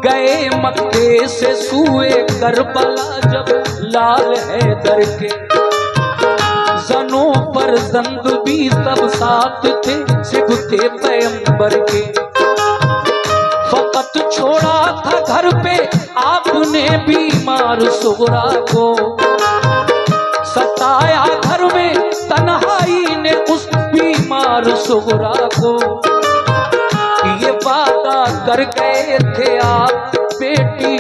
गए मक्के से सूए करबला जब लाल हैदर के, जनों पर जंग भी सब साथ थे सिबते पैगंबर के। फकत छोड़ा था घर पे आपने बीमार सुगरा को, सताया घर में तन्हाई ने उस बीमार सुगरा को। ये वादा कर गए थे आप बेटी,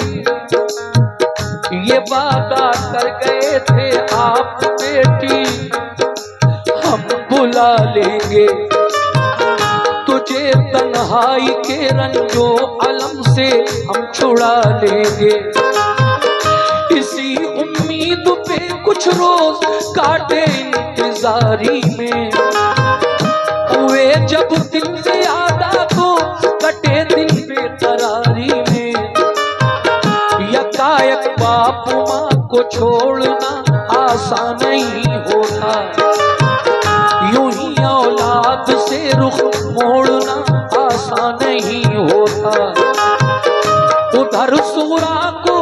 ये वादा कर गए थे आप बेटी, हम बुला लेंगे तुझे तन्हाई के रंजो अलम से हम छुड़ा लेंगे। इसी उम्मीद पे कुछ रोज काटे इंतजारी में, हुए जब दिन ज्यादा तो कटे दिन बेकरारी में। यकायक बाप माँ को छोड़ना आसान नहीं होता, यूं ही औलाद से रुख मोड़ना आसान नहीं होता। उधर सुगरा को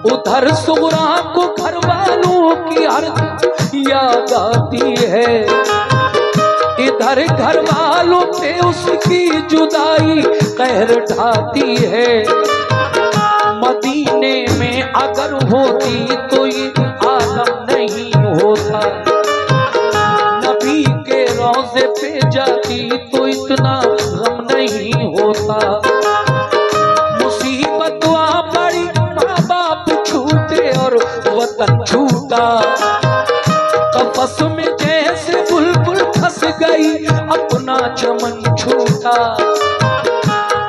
उधर सुगरा को घर वालों की हर याद आती है, इधर घर वालों पे उसकी जुदाई कहर ढाती है। मदीने में अगर होती तो ये आलम नहीं होता, नबी के रोज़े पे जाती तो इतना गम नहीं होता। मुसीबत आ पड़ी माँ बाप छूटे और वतन छूटा, कफस में जैसे बुलबुल फंस गई अपना चमन छूटा।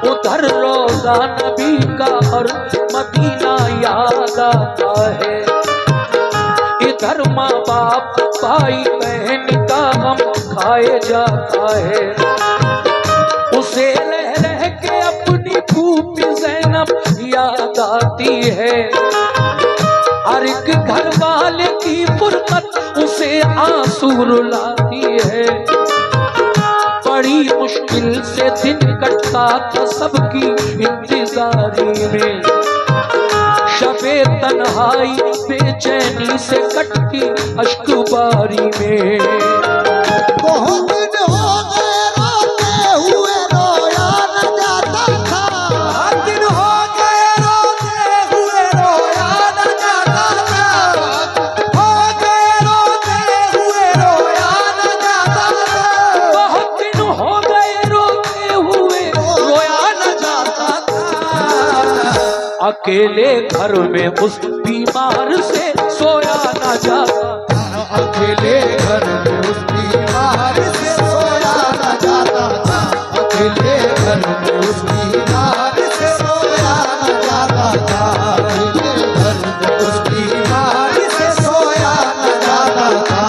उधर रोज़ा नबी का और मदीना याद आता है, इधर माँ बाप भाई बहन का गम खाए जाता है। उसे रह रह के अपनी फूफी ज़ैनब याद आती है, हर एक घर वाले की फुरकत उसे आंसू रुलाती है। बड़ी मुश्किल से दिन कटता था सबकी इंतजारी में, शबे तन्हाई बेचैनी से कटती अश्क बारी में। बहुत दिन हो गए रोते हुए रोया न जाता था, बहुत दिन हो गए रोते हुए रोया न जाता था, हो गए रोते हुए रोया न जाता था, बहुत दिन हो गए रोते हुए रोया न जाता था। अकेले घर में उस बीमार से सोया न जाता, अकेले घर में उस बीमार से सोया न जाता था, अकेले घर में उस बीमार से सोया न जाता था, अकेले घर में उस बीमार से सोया न जाता था।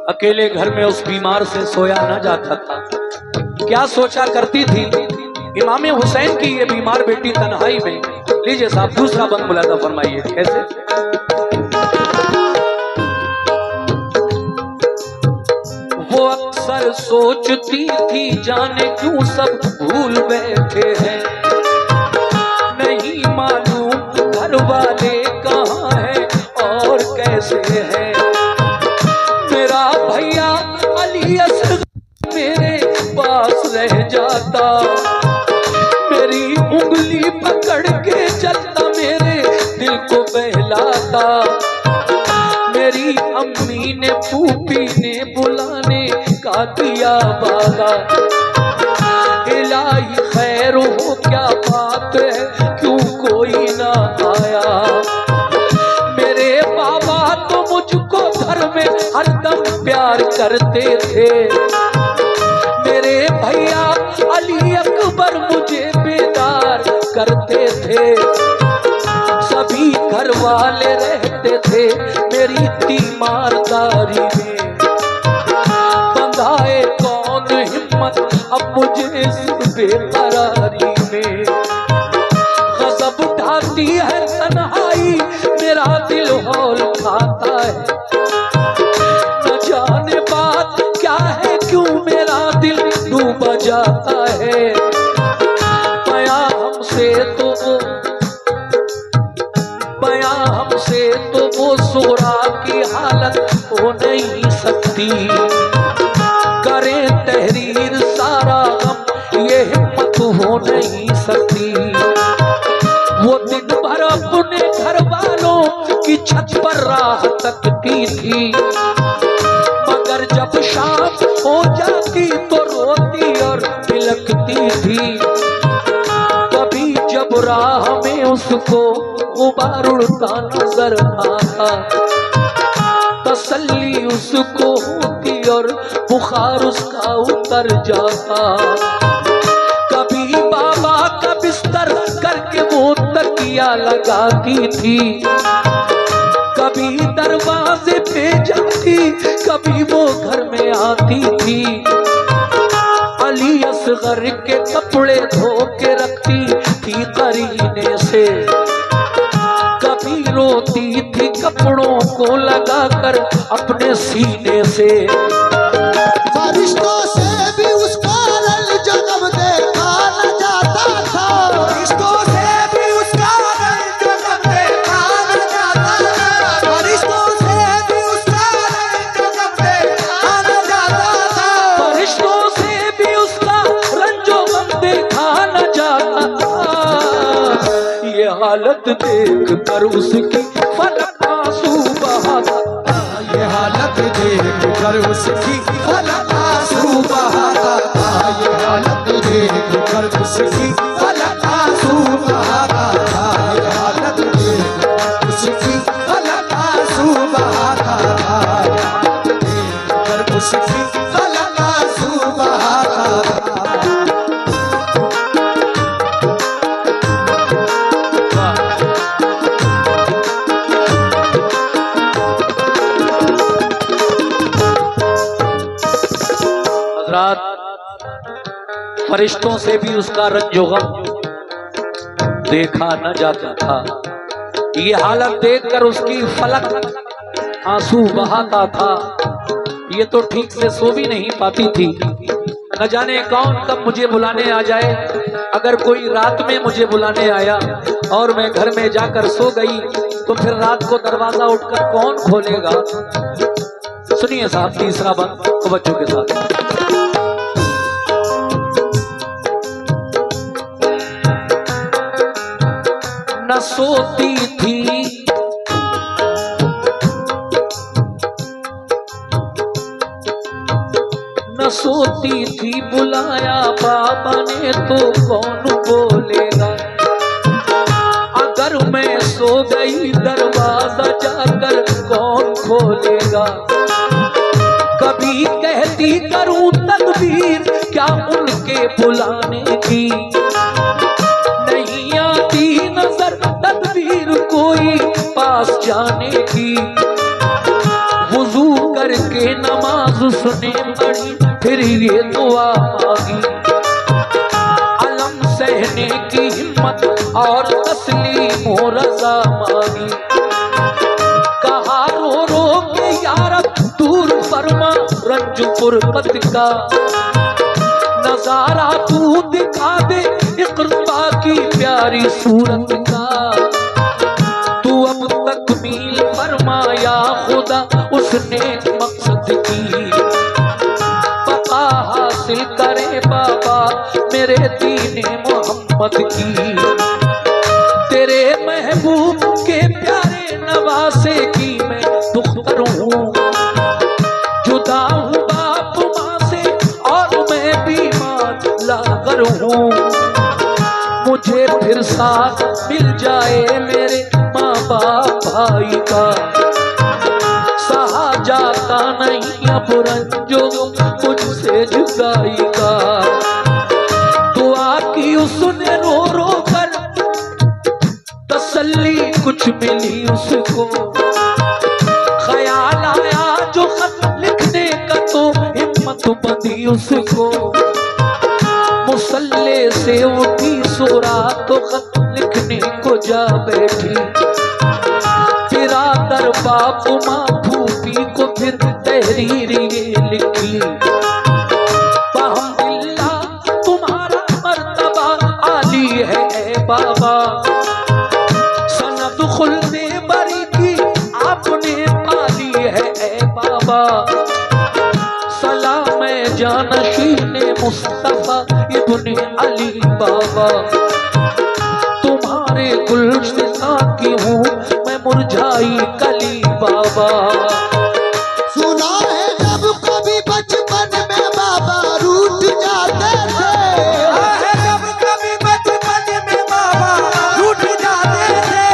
अकेले घर में उस बीमार से सोया न जाता था। क्या सोचा करती थी इमाम हुसैन की ये बीमार बेटी तन्हाई में। लीजिए साहब दूसरा बंद मुलादा फरमाइए कैसे। वो अक्सर सोचती थी जाने क्यों सब भूल बैठे हैं, नहीं मालूम घर वाले कहाँ हैं और कैसे हैं। मेरा भैया अली असगर मेरे पास रह जाता, मेरी उंगली पकड़ के चलता मेरे दिल को बहलाता। मेरी अम्मी ने फूफी ने बुलाने का किया वादा, इलाही खैर हो क्या बात है क्यों कोई ना आया। मेरे बाबा तो मुझको घर में हरदम प्यार प्यार करते थे। मेरे भैया अली अकबर मुझे बेदार करते थे। सभी घर वाले रहते थे मेरी तीमारदारी में। बंधाए कौन हिम्मत अब मुझे इस बेकरारी में। गजब उठाती है तन्हाई मेरा दिल हौल खाता है। न जाने बात क्या है क्यों मेरा दिल डूबा जाता है। हमसे तो वो सोरा की हालत हो नहीं सकती। करें तहरीर सारा गम ये हिम्मत हो नहीं सकती। वो दिन भर अपने घर वालों की छत पर राह तकती थी। मगर जब शाम हो जाती तो रोती और बिलखती थी। कभी जब राह में उसको गुबार उड़ता नजर आता तसल्ली उसको होती और बुखार उसका उतर जाता। कभी बाबा का बिस्तर करके वो तकिया लगाती थी। कभी दरवाजे पे जाती कभी वो घर में आती थी। अली असगर के कपड़े धो के रखती थी करीने से। कभी रोती थी कपड़ों को लगाकर अपने सीने से। फरिश्तों से भी उसका रल जन्म देखा न जाता था। फरिश्तों से भी उसका रल जन्म देखा न जाता था। फरिश्तों से भी उसका रल जन्म देखा न जाता था। फरिश्तों से भी उसका रंजो गम देखा न जाता था। ये हालत देख कर उसकी फलक आंसू बहाता। ये हालत देख कर उसकी फलक आंसू बहाता था। ये हालत देख कर उसकी फलक आंसू बहाता था। ये हालत देख कर उसकी फलक आंसू बहाता था। देख कर उसकी फलक आंसू बहाता था। फरिश्तों से भी उसका रंजो गम देखा न जाता था। ये हालत देखकर उसकी फलक आंसू बहाता था। ये तो ठीक से सो भी नहीं पाती थी। न जाने कौन कब मुझे बुलाने आ जाए। अगर कोई रात में मुझे बुलाने आया और मैं घर में जाकर सो गई तो फिर रात को दरवाजा उठकर कौन खोलेगा। सुनिए साहब तीसरा बंद तो बच्चों के साथ। न सोती थी न सोती थी बुलाया बाबा ने तो कौन बोलेगा। अगर मैं सो गई दरवाजा जाकर कौन खोलेगा। कभी कहती करूं तदबीर क्या उनके बुलाने की। नहीं आती नजर तदबीर कोई पास जाने की। वुजू करके नमाज उसने पढ़ी फिर ये दुआ मांगी। अलम सहने की हिम्मत और तस्लीम हो रजा मांगी। कहा रो रो के यार दूर फरमा रंज गुर्बत का नजारा तू दिखा दे इक़्रा की प्यारी सूरत का। तू अब तकमील फरमाया खुदा उसने मकसद की। बका हासिल करे बाबा मेरे दीन मोहम्मद की। तेरे महबूब के प्यारे नवासे की मैं दुख्तर हूँ। जुदा हूँ बाप माँ से और मैं बीमार लागर हूँ। मुझे फिर साथ मिल जाए मेरे माँ बाप भाई का। सहा जाता नहीं अब रंजो मुझसे जुदाई का। दुआ की उसने रो रो कर, तसल्ली कुछ मिली उसको। ख्याल आया जो खत लिखने का तो हिम्मत बंधी उसको। मुसल्ले से उठी सोरा तो खत लिखने को जा बैठी। बिरादर बाप माँ फूफी को फिर तहरीर ये लिखी। अल्हम्दुलिल्लाह तुम्हारा मर्तबा आली है ए बाबा। सनद खुलने बरी की आपने पाली है ए बाबा। सलाम जानशीने मुस्तफा इब्ने अली बाबा। तुम्हारे गुलसिता की हूँ मैं मुरझाई कली बाबा। सुना है जब कभी बचपन में बाबा रूठ जाते थे। जब कभी बचपन में बाबा रूठ जाते थे।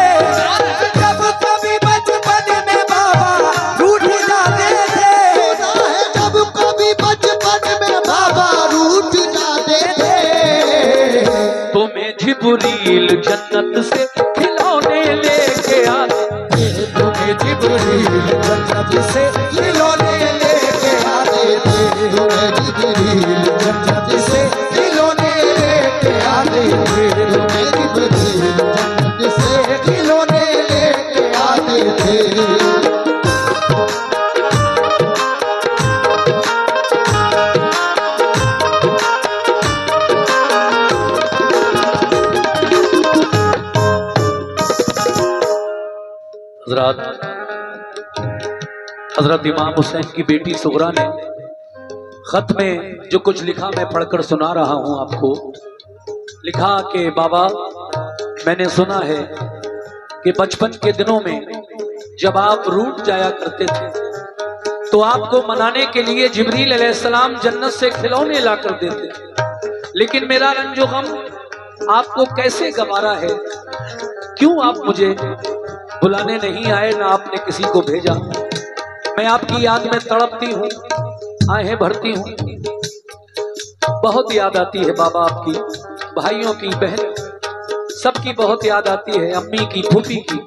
जब कभी बचपन में बाबा रूठ जाते थे। सुना है जब कभी बचपन में बाबा रूठ जाते थे। तुम्हें जिब्रील जन्नत से खिलौने लेके आते। तुम्हें जिब्रील जन्नत से खिलौने लेके आते थे। तुम्हें जिब्रील जन्नत से खिलौने लेके आते थे। तुम्हें जिब्रील जन्नत से खिलौने लेके आते थे। हजरत इमाम हुसैन की बेटी सुगरा ने खत में जो कुछ लिखा मैं पढ़कर सुना रहा हूं आपको। लिखा कि बाबा, मैंने सुना है कि बचपन के दिनों में जब आप रूठ जाया करते थे तो आपको मनाने के लिए जिब्रील अलैहिस्सलाम जन्नत से खिलौने ला कर देते थे। लेकिन मेरा रंजो गम आपको कैसे गवारा है, क्यों आप मुझे बुलाने नहीं आए, ना आपने किसी को भेजा। मैं आपकी याद में तड़पती हूँ, आहें भरती हूँ। बहुत याद आती है बाबा आपकी, भाइयों की, बहन सबकी बहुत याद आती है, अम्मी की, फूफी की।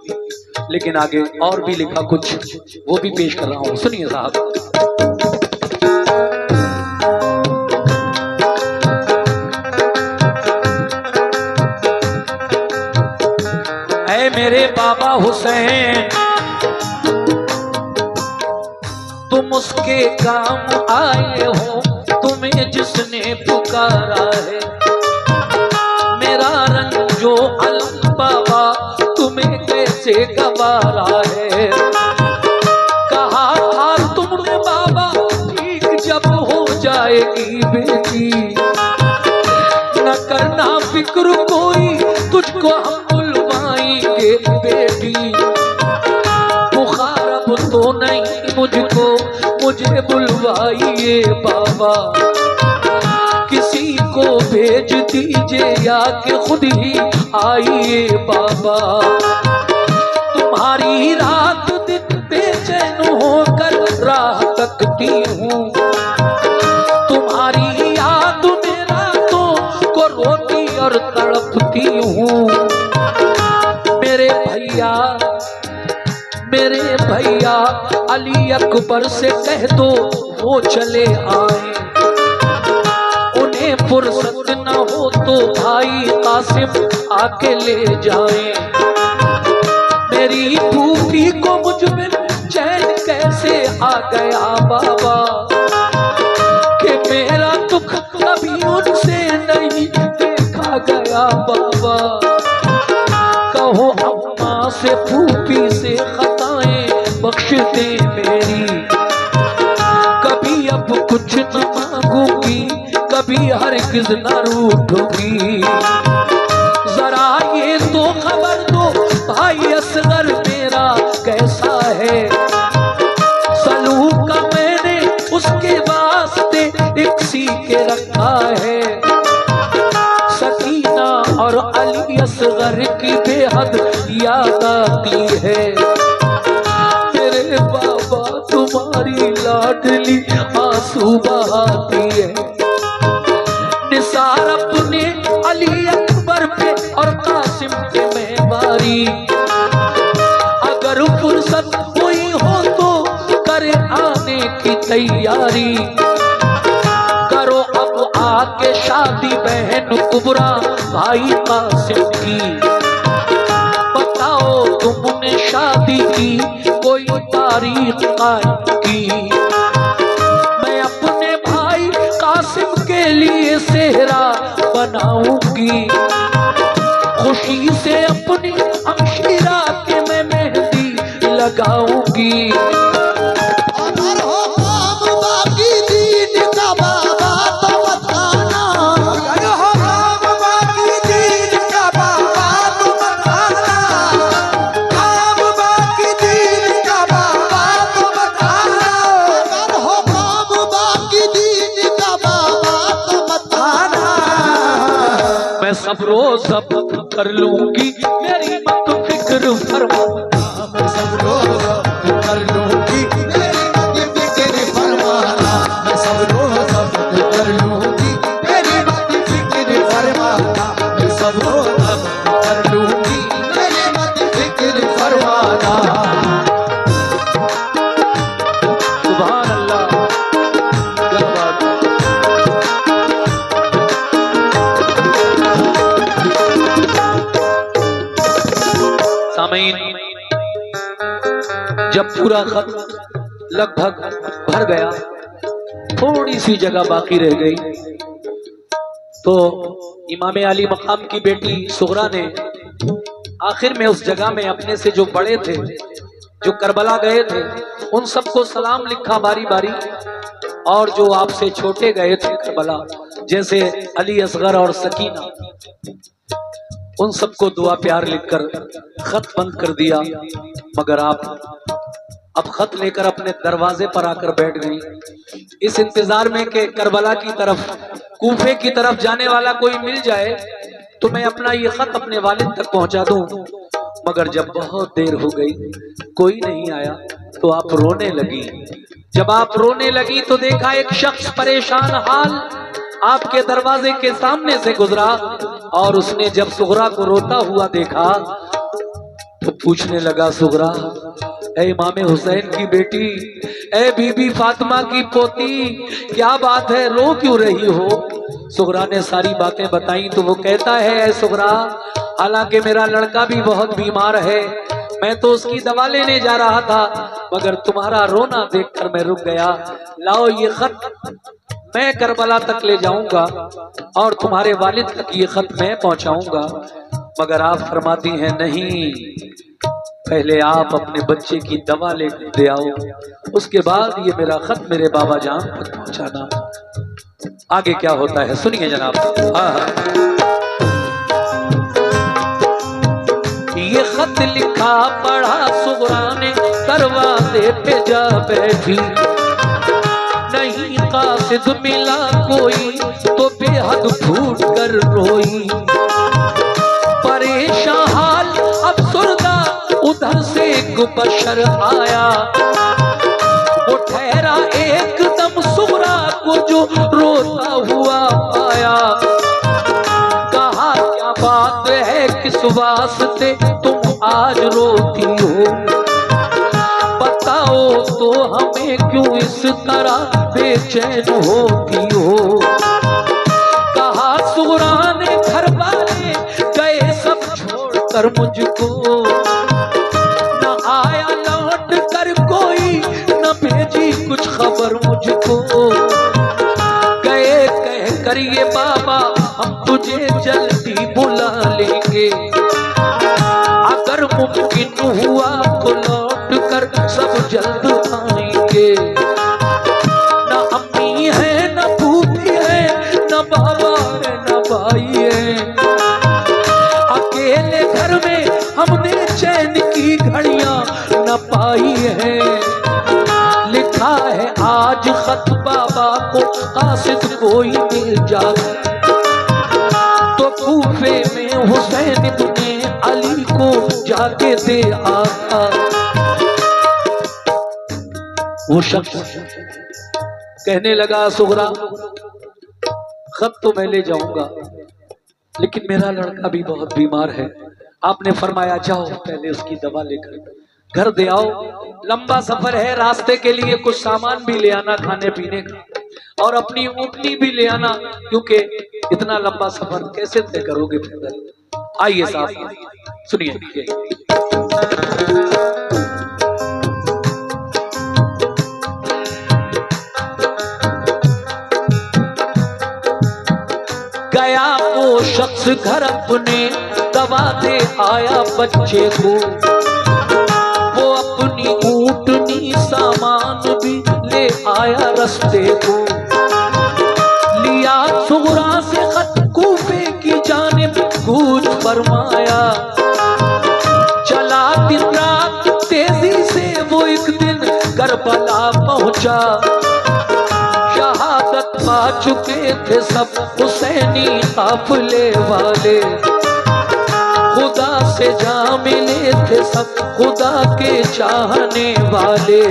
लेकिन आगे और भी लिखा कुछ, वो भी पेश कर रहा हूँ, सुनिए साहब। ऐ मेरे बाबा हुसैन, तुम उसके काम आए हो, तुम्हें जिसने पुकारा है। मेरा रंजो अलम बाबा तुम्हें कैसे गवारा है। कहा था तुमने बाबा ठीक जब हो जाएगी बेटी, न करना फिक्र कोई, तुझको हम बुलवाएंगे बेटी। बुखार अब तो नहीं मुझको, मुझे बुलवाइए बाबा। किसी को भेज दीजिए या कि खुद ही आइए बाबा। तुम्हारी रात दिन बेचैन होकर राह तकती हूँ। तुम्हारी याद में रातों को रोती और तड़पती हूँ। मेरे भैया अली अकबर से कह दो वो चले आए। उन्हें फुर्सत न हो तो भाई कासिम आके ले जाए। मेरी फूफी को मुझ में चैन कैसे आ गया बाबा, कि मेरा दुख कभी उनसे नहीं देखा गया बाबा। कहो अम्मा से फूफी से खताएं बख्श दे मेरी। कभी अब कुछ न मांगूंगी, कभी हरगिज़ न रूठूंगी। जरा ये तो खबर दो भाई असगर मेरा कैसा है। सलूक का मैंने उसके वास्ते एक सीके रखा है। सकीना और अली असगर की बेहद याद आती है। मेरे बाबा तुम्हारी लाड आंसू बहाती है। निसार अपने अली अकबर पे और कासिम पे मेहरबानी, अगर फुर्सत हुई हो तो करे आने की तैयारी। करो अब आके शादी बहन कुबरा भाई कासिम की, बताओ तुमने शादी की कोई तारीख कायम की। मैं अपने भाई कासिम के लिए सेहरा बनाऊंगी, खुशी से अपनी हमशीरा के मैं मेहंदी लगाऊंगी। अगर हो काम बाकी दीन का बाबा तो बताना, अगर हो काम बाकी दीन का बाबा तो बताना, काम बाकी दीन का बाबा तो बताना, अगर हो काम बाकी दीन का बाबा तो बताना। मैं सब रोज सब कर लूंगी, मेरी मत फिक्र फरमाना। मैं सब रोज कर लूंगी, मेरी मत फिक्र फरमाना। मैं सब रोज कर लूंगी, मेरी मत फिक्र फरमाना। मैं सब रोज कर लूंगी, मेरी मत फिक्र फरमाना। सुभान अल्लाह, क्या बात है। सामीन, जब पूरा खत लगभग भर गया, थोड़ी सी जगह बाकी रह गई, तो इमाम अली मकाम की बेटी सुगरा ने आखिर में उस जगह में अपने से जो बड़े थे, जो करबला गए थे, उन सबको सलाम लिखा बारी बारी, और जो आपसे छोटे गए थे करबला, जैसे अली असगर और सकीना, उन सबको दुआ प्यार लिखकर खत बंद कर दिया। मगर आप अब खत लेकर अपने दरवाजे पर आकर बैठ गई, इस इंतजार में कि करबला की तरफ, कूफे की तरफ जाने वाला कोई मिल जाए तो मैं अपना ये खत अपने वालिद तक पहुंचा दूं। मगर जब बहुत देर हो गई, कोई नहीं आया, तो आप रोने लगी। जब आप रोने लगी तो देखा एक शख्स परेशान हाल आपके दरवाजे के सामने से गुजरा, और उसने जब सुगरा को रोता हुआ देखा तो पूछने लगा, सुगरा, ए इमाम हुसैन की बेटी, ए बीबी फातिमा की पोती, क्या बात है, रो क्यों रही हो? सुगरा ने सारी बातें बताई तो वो कहता है, ए सुगरा, हालांकि मेरा लड़का भी बहुत बीमार है, मैं तो उसकी दवा लेने जा रहा था, मगर तुम्हारा रोना देखकर मैं रुक गया। लाओ ये खत मैं करबला तक ले जाऊंगा और तुम्हारे वालिद तक ये खत मैं पहुंचाऊंगा। मगर आप फरमाती हैं, नहीं, पहले आप अपने बच्चे की दवा ले दे आओ, उसके बाद ये मेरा खत मेरे बाबा जान तक पहुंचाना। आगे क्या होता है सुनिए जनाब। ये खत लिखा पढ़ा सुगरा ने, दरवाजे पे जा बैठी, नहीं कासिद मिला कोई तो बेहद फूट कर रोई। परेशान हाल अफसरदा उधर से एक बशर आया, वो ठहरा एकदम सुगरा को जो रोता हुआ पाया। कहा, क्या बात है, किस वास्ते तुम आज रोती हो? बताओ तो हमें क्यों इस तरह बेचैन होती हो? कहा, सुगरा ने घर वाले गए सब छोड़कर मुझको, न आया लौट कर कोई, न भेजी कुछ खबर मुझको। गए कह कर ये बाबा, हम तुझे जल्दी बुला लेंगे, अगर मुमकिन हुआ तो लौट कर सब जल्द आएंगे। न अम्मी है, न फूफी है, न बाबा है, न भाई है, अकेले घर में हमने चैन की घड़ियां न पाई है। लिखा है आज खत बाबा को, कासिद कोई मिल जाए तो कूफे में हुसैन इब्ने अली को जाके दे आता। वो शख्स कहने लगा सुगरा खत तो मैं ले जाऊंगा, लेकिन मेरा लड़का भी बहुत बीमार है। आपने फरमाया जाओ पहले उसकी दवा लेकर घर दे आओ। लंबा सफर है, रास्ते के लिए कुछ सामान भी ले आना खाने पीने का, और अपनी ऊँटनी भी ले आना, क्योंकि इतना लंबा सफर कैसे तय करोगे पैदल। आइए साहब सुनिए। गया वो शख्स घर अपने दवा दे आया बच्चे को, वो अपनी ऊँटनी सामान भी ले आया रास्ते को। लिया सुगरा से खत कूफे की जानिब कूच फरमाया, चला दिन रात तेजी से वो एक दिन करबला पहुंचा। शहादत पा चुके थे सब हुसैनी काफिले वाले, खुदा से जा मिले थे सब खुदा के चाहने वाले।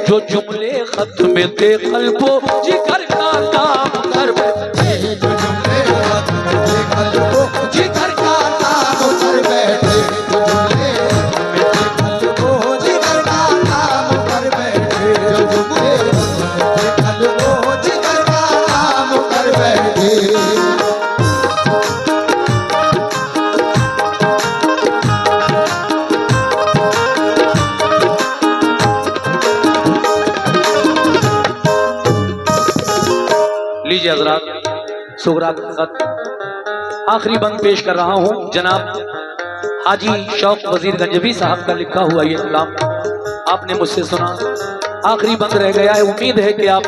जो जुमले खत में थे कल्बो जिगर का काम कर बैठे, जो जुमले खत में थे कल्बो जिगर का काम कर बैठे, जो जुमले में थे कल्बो जिगर का काम कर बैठे, जो जुमले में थे कल्बो जिगर का काम कर बैठे। लीजिए हजरात, सुगरा का खत आखिरी बंद पेश कर रहा हूं। जनाब हाजी शौक वजीर गंजवी साहब का लिखा हुआ ये कलाम आपने मुझसे सुना, आखिरी बंद रह गया है। उम्मीद है कि आप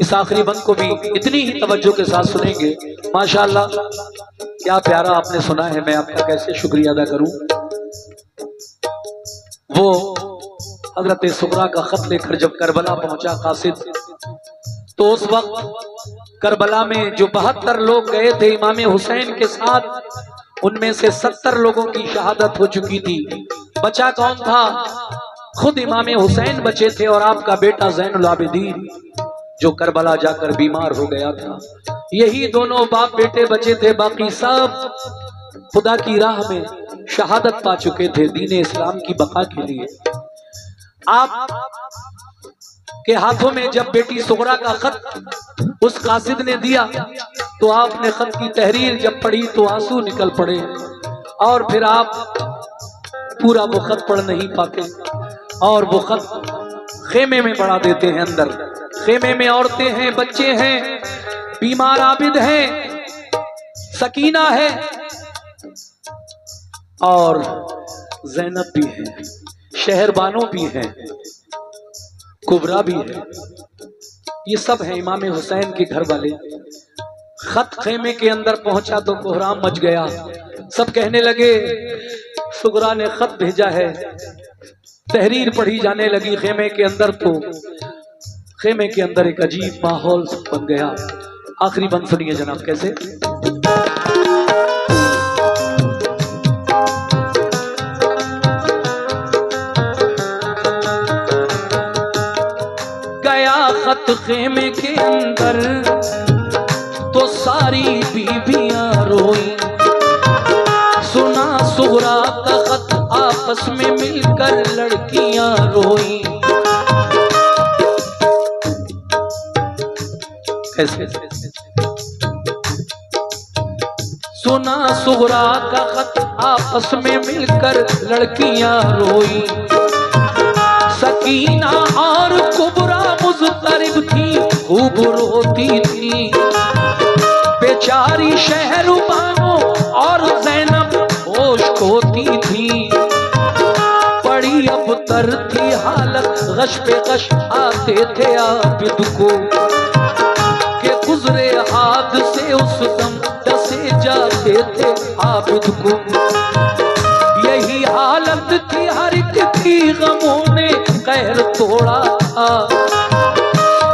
इस आखिरी बंद को भी इतनी ही तवज्जो के साथ सुनेंगे। माशाअल्लाह क्या प्यारा आपने सुना है, मैं आपका कैसे शुक्रिया अदा करूं। वो हजरत सुगरा का खत लेकर जब करबला पहुंचा कासिद, तो उस वक्त करबला में जो 72 लोग गए थे इमाम हुसैन के साथ, उनमें से 70 लोगों की शहादत हो चुकी थी। बचा कौन था? खुद इमाम हुसैन बचे थे और आपका बेटा ज़ैनुल आबिदीन जो करबला जाकर बीमार हो गया था। यही दोनों बाप बेटे बचे थे, बाकी सब खुदा की राह में शहादत पा चुके थे दीन इस्लाम की बका के लिए। आप के हाथों में जब बेटी सुगरा का खत उस कासिद ने दिया, तो आपने खत की तहरीर जब पढ़ी तो आंसू निकल पड़े, और फिर आप पूरा वो खत पढ़ नहीं पाते और वो खत खेमे में बढ़ा देते हैं। अंदर खेमे में औरतें हैं, बच्चे हैं, बीमार आबिद हैं, सकीना है और ज़ैनब भी है, शहरबानो भी हैं, कुबरा भी है, ये सब है इमाम हुसैन के घर वाले। खत खेमे के अंदर पहुंचा तो कोहराम मच गया। सब कहने लगे सुगरा ने खत भेजा है। तहरीर पढ़ी जाने लगी खेमे के अंदर, तो खेमे के अंदर एक अजीब माहौल बन गया। आखिरी बंद सुनिए जनाब कैसे। खत खेमे के अंदर तो सारी बीबियां रोई, सुना सुगरा का खत आपस में मिलकर लड़कियां रोई। कैसे? सुना सुगरा का खत आपस में मिलकर लड़कियां रोई। सकीना और कुबरा मुज़तरिब थी, खूब रोती थी। बेचारी शहरबानो और ज़ैनब होश खोती थी। बड़ी अबतर थी हालत, गश पे गश आते थे आबिद को, के गुजरे हाथ से उस दम डसे जाते थे आबिद को। थी हर एक की गमों ने कहर तोड़ा था।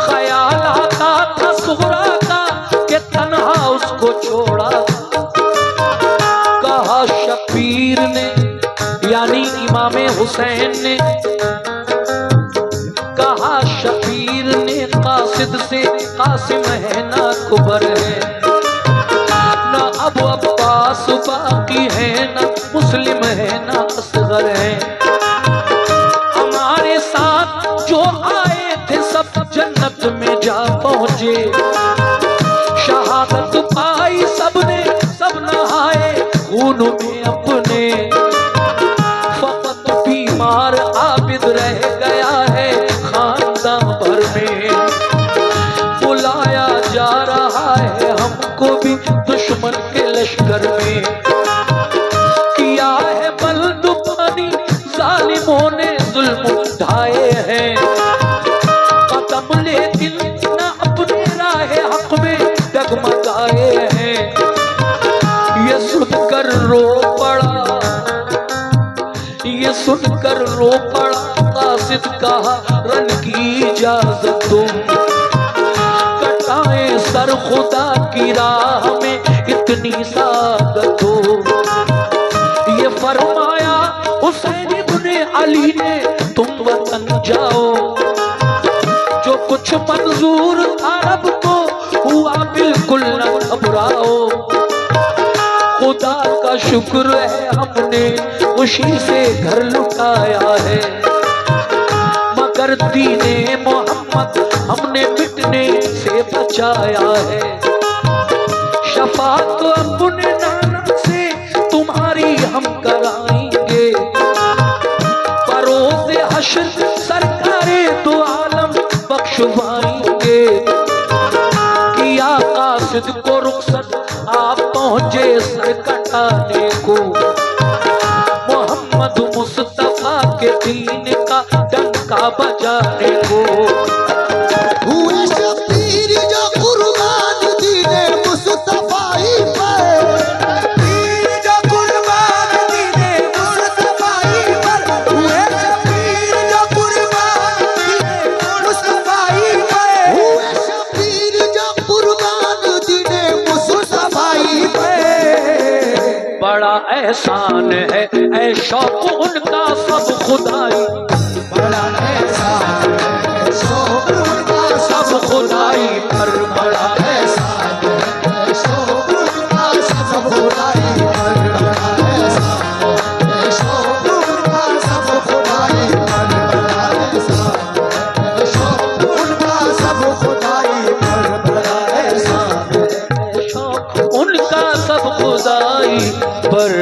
ख्याल आता था सुगरा का कि तन्हा उसको छोड़ा। कहा शबीर ने यानी इमाम हुसैन ने, कहा शबीर ने कासिद से कासिम है ना कुबर है, ना अबू अब्बास बाकी है, ना मुस्लिम है, ना असगर है। हमारे साथ जो आए थे सब जन्नत में जा पहुंचे। शहादत पाई सबने, सब नहाए खून में अपने। फकत बीमार आबिद रह गया है खानदान भर में। बुलाया जा रहा है हमको भी दुश्मन के लश्कर में। किया है बलदुबानी जालिमों ने जुल्म उठाए हैं। कदम लेकिन न अपने राह हक में डगमगाए हैं। ये सुनकर रो पड़ा, ये सुनकर रो पड़ा कासिद। कहा रन की इजाजत दो, कटाए सर खुदा की राह में इतनी सादत हो। ये फरमाया हुसैन इब्ने अली ने तुम वतन जाओ। जो कुछ मंजूर था रब को हुआ बिल्कुल न घबराओ। खुदा का शुक्र है हमने खुशी से घर लुटाया है। मगर दीने मोहम्मद हमने मिटने से बचाया है। शफात तो अपने नाना से तुम्हारी हम कराएंगे। परोज़े हश्र सरकारे दो आलम बख्शवाएंगे। किया कासिद को रुखसत आप पहुंचे सर कटाने को। मोहम्मद मुस्तफा के दीन का डंका बजाने को। हुए शबीर जो कुर्बान दीने मुस्तफाई पर। शबीर जो कुर्बान दीने मुस्तफाई पर। हुए शबीर जो कुर्बान दीने मुस्तफाई पर। हुए शबीर जो कुर्बान दीने मुस्तफाई पर। बड़ा एहसान है ऐ शौक उनका सब खुदाई। बड़ा एहसान है शौक उनका सब खुदाई पर। बड़ा एहसान है शौक उनका सब खुदाई पर। बड़ा एहसान है शौक उनका सब खुदाई पर। बड़ा एहसान है शौक उनका सब खुदाई पर। बड़ा एहसान है शौक उनका सब खुदाई पर।